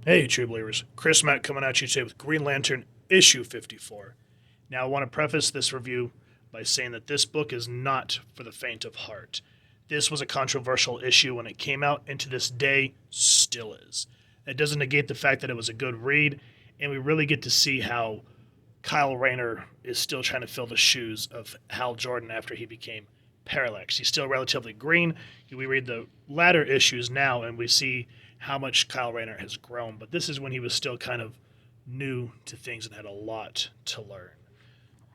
Hey, true believers. Chris Mack coming at you today with Green Lantern issue 54. Now, I want to preface this review by saying that this book is not for the faint of heart. This was a controversial issue when it came out, and to this day, still is. It doesn't negate the fact that it was a good read, and we really get to see how Kyle Rayner is still trying to fill the shoes of Hal Jordan after he became Parallax. He's still relatively green. We read the latter issues now, and we see how much Kyle Rayner has grown. But this is when he was still kind of new to things and had a lot to learn.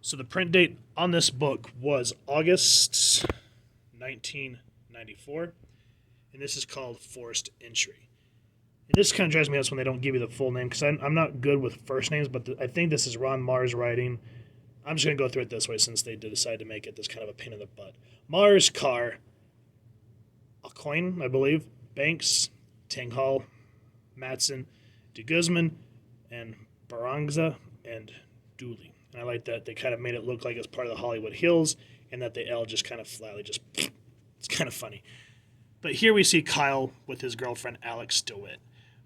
So the print date on this book was August 1994, and this is called Forced Entry. And this kind of drives me nuts when they don't give you the full name because I'm not good with first names, but I think this is Ron Mars writing. I'm just going to go through it this way since they did decide to make it this kind of a pain in the butt. Mars, Carr, Aucoin, I believe, Banks, Tanghal, Matson, De Guzman, and Barangza, and Dooley. And I like that they kind of made it look like it's part of the Hollywood Hills and that the L just kind of flatly just, it's kind of funny. But here we see Kyle with his girlfriend Alex DeWitt.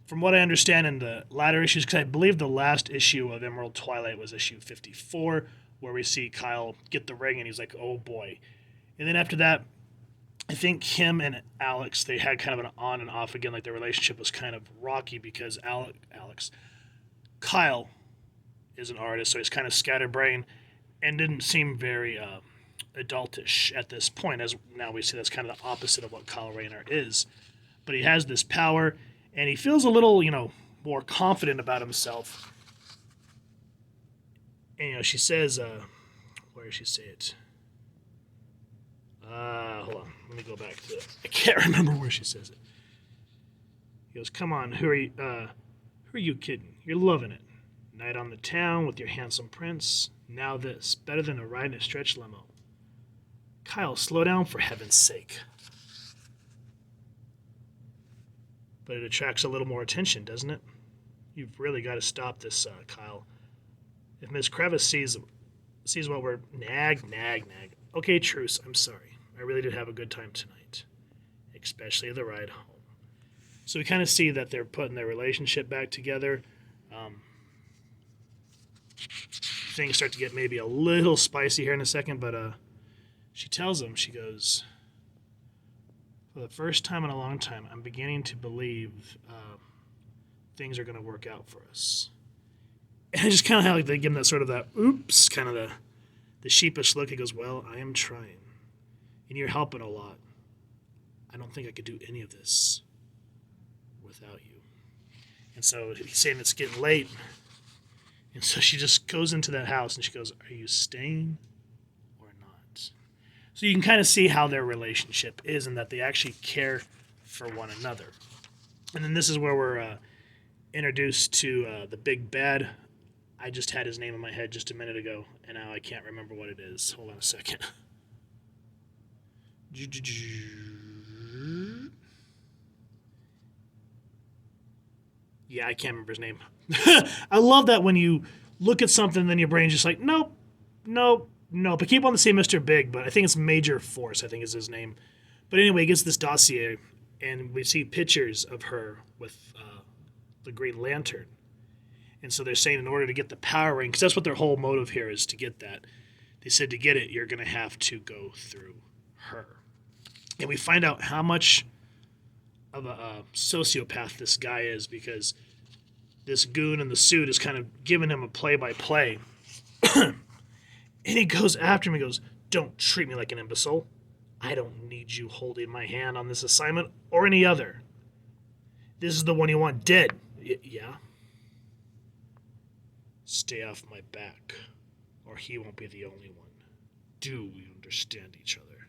From what I understand in the latter issues, because I believe the last issue of Emerald Twilight was issue 54, where we see Kyle get the ring and he's like, oh boy. And then after that, I think him and Alex, they had kind of an on and off again, like their relationship was kind of rocky because Kyle is an artist, so he's kind of scatterbrained and didn't seem very adultish at this point, as now we see that's kind of the opposite of what Kyle Rayner is. But he has this power, and he feels a little, more confident about himself. And, she says, where does she say it? Hold on. Let me go back to it. I can't remember where she says it. He goes, come on, who are you kidding? You're loving it. Night on the town with your handsome prince. Now this. Better than a ride in a stretch limo. Kyle, slow down for heaven's sake. But it attracts a little more attention, doesn't it? You've really got to stop this, Kyle. If Miss Crevice sees what we're... Nag. Okay, truce. I'm sorry. I really did have a good time tonight. Especially the ride home. So we kind of see that they're putting their relationship back together. Things start to get maybe a little spicy here in a second, but she tells him, she goes, for the first time in a long time, I'm beginning to believe things are going to work out for us. And I just kind of how like they give him that sort of that oops, kind of the sheepish look. He goes, well, I am trying, and you're helping a lot. I don't think I could do any of this without you. And so he's saying it's getting late. And so she just goes into that house and she goes, are you staying or not? So you can kind of see how their relationship is and that they actually care for one another. And then this is where we're introduced to the big bad. I just had his name in my head just a minute ago, and now I can't remember what it is. Hold on a second. Yeah, I can't remember his name. I love that when you look at something, then your brain's just like, nope. But keep on the same Mr. Big, but I think it's Major Force, I think is his name. But anyway, he gets this dossier, and we see pictures of her with the Green Lantern. And so they're saying in order to get the power ring, because that's what their whole motive here is to get that. They said to get it, you're going to have to go through her. And we find out how much of a sociopath this guy is because this goon in the suit is kind of giving him a play-by-play. And he goes after him and goes, don't treat me like an imbecile. I don't need you holding my hand on this assignment or any other. This is the one you want dead. Yeah? Stay off my back, or he won't be the only one. Do we understand each other?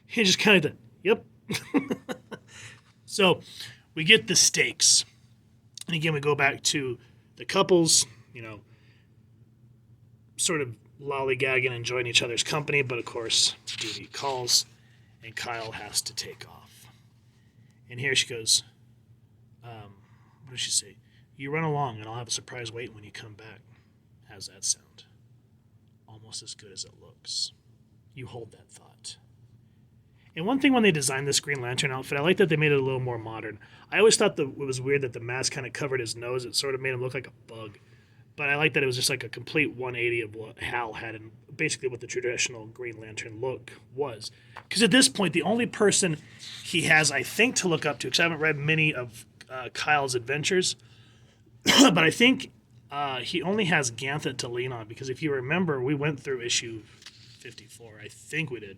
He just kind of, yep. So we get the stakes. And again, we go back to the couples, sort of lollygagging, enjoying each other's company. But of course, duty calls, and Kyle has to take off. And here she goes, what does she say? You run along, and I'll have a surprise waiting when you come back. How's that sound? Almost as good as it looks. You hold that thought. And one thing when they designed this Green Lantern outfit, I like that they made it a little more modern. I always thought that it was weird that the mask kind of covered his nose. It sort of made him look like a bug. But I like that it was just like a complete 180 of what Hal had and basically what the traditional Green Lantern look was. Because at this point, the only person he has, I think, to look up to, because I haven't read many of Kyle's adventures, but I think he only has Ganthet to lean on. Because if you remember, we went through issue 54. I think we did.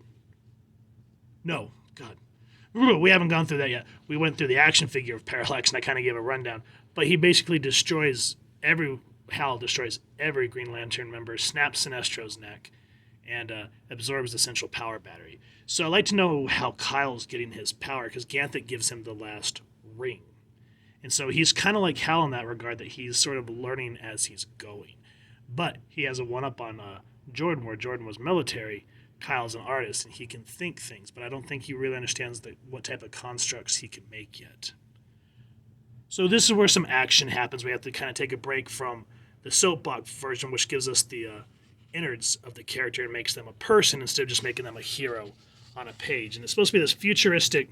No, God. We haven't gone through that yet. We went through the action figure of Parallax, and I kind of gave a rundown. But he basically Hal destroys every Green Lantern member, snaps Sinestro's neck, and absorbs the central power battery. So I'd like to know how Kyle's getting his power, because Ganthet gives him the last ring. And so he's kind of like Hal in that regard, that he's sort of learning as he's going. But he has a one-up on Jordan, where Jordan was military. Kyle's an artist, and he can think things, but I don't think he really understands what type of constructs he can make yet. So this is where some action happens. We have to kind of take a break from the soapbox version, which gives us the innards of the character and makes them a person instead of just making them a hero on a page. And it's supposed to be this futuristic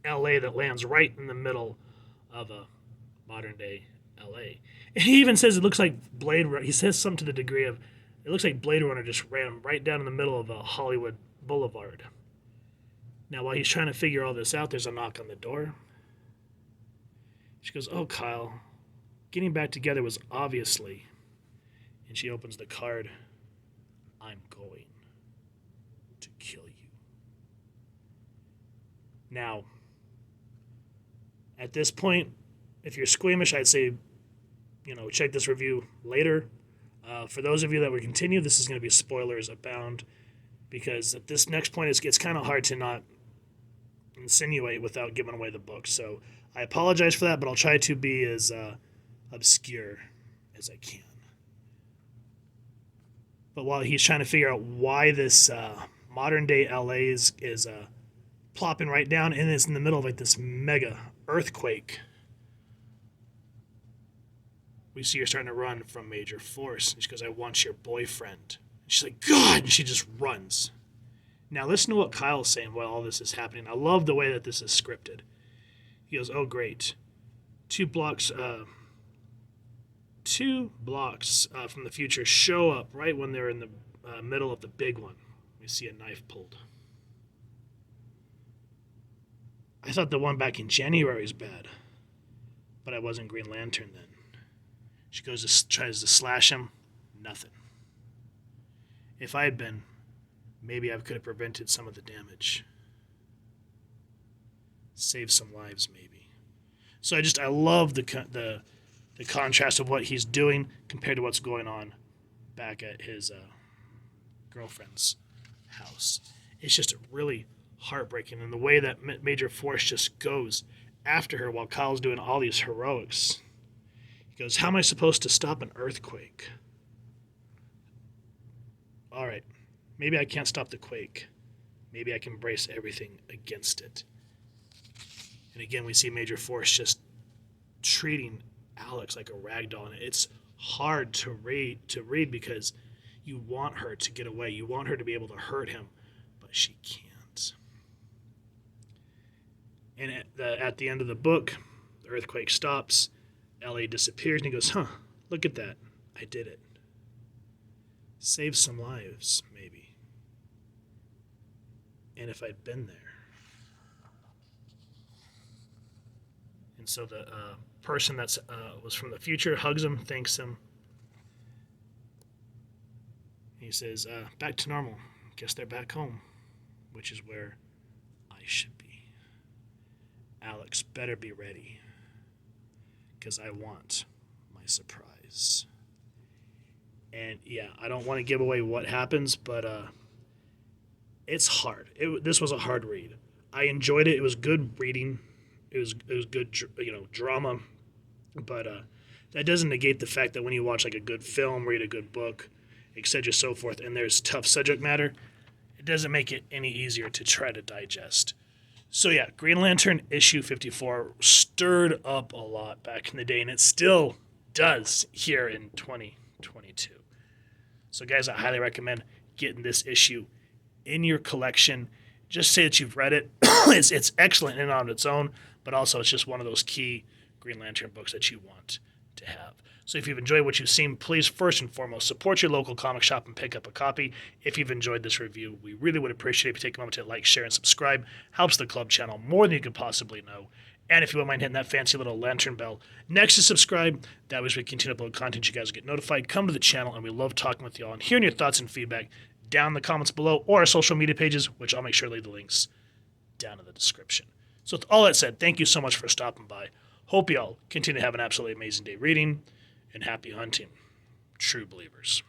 LA that lands right in the middle of a modern-day LA. And he even says it looks like Blade Runner. He says something to the degree of, it looks like Blade Runner just ran right down in the middle of a Hollywood boulevard. Now, while he's trying to figure all this out, there's a knock on the door. She goes, "Oh, Kyle, getting back together was obviously," and she opens the card, "I'm going to kill you." Now, at this point, if you're squeamish, I'd say, check this review later. For those of you that would continue, this is going to be spoilers abound, because at this next point, it's kind of hard to not insinuate without giving away the book. So I apologize for that, but I'll try to be as obscure as I can. But while he's trying to figure out why this modern-day LA is plopping right down and is in the middle of like this mega earthquake, we see her starting to run from Major Force. And she goes, "I want your boyfriend." And she's like, "God!" And she just runs. Now listen to what Kyle's saying while all this is happening. I love the way that this is scripted. He goes, "Oh, great. 2 blocks from the future show up right when they're in the middle of the big one. We see a knife pulled. I thought the one back in January was bad, but I wasn't Green Lantern then." She tries to slash him. Nothing. If I had been, maybe I could have prevented some of the damage. Saved some lives, maybe. So I love the contrast of what he's doing compared to what's going on back at his girlfriend's house. It's just really heartbreaking, and the way that Major Force just goes after her while Kyle's doing all these heroics. He goes, "How am I supposed to stop an earthquake?" All right, maybe I can't stop the quake. Maybe I can brace everything against it. And again, we see Major Force just treating Alex like a rag doll. And it's hard to read because you want her to get away. You want her to be able to hurt him, but she can't. And at the end of the book, the earthquake stops. Ellie disappears, and he goes, "Huh, look at that. I did it. Saved some lives, maybe. And if I'd been there." And so the person that was from the future hugs him, thanks him. He says, "Back to normal. Guess they're back home," which is where I should be. Alex better be ready, because I want my surprise. And yeah, I don't want to give away what happens, but it's hard. This was a hard read. I enjoyed it. It was good reading. It was good, drama. But that doesn't negate the fact that when you watch like a good film, read a good book, etc., so forth, and there's tough subject matter, it doesn't make it any easier to try to digest. So yeah, Green Lantern issue 54 stirred up a lot back in the day, and it still does here in 2022. So guys, I highly recommend getting this issue in your collection. just say that you've read it. It's excellent in and on its own, but also it's just one of those key Green Lantern books that you want to have. So if you've enjoyed what you've seen, please first and foremost support your local comic shop and pick up a copy. If you've enjoyed this review, we really would appreciate it if you take a moment to like, share, and subscribe. Helps the club channel more than you could possibly know. And if you wouldn't mind hitting that fancy little lantern bell next to subscribe, that way as we continue to upload content, you guys will get notified. Come to the channel, and we love talking with y'all and hearing your thoughts and feedback down in the comments below or our social media pages, which I'll make sure to leave the links down in the description. So with all that said, thank you so much for stopping by. Hope y'all continue to have an absolutely amazing day reading, and happy hunting, true believers.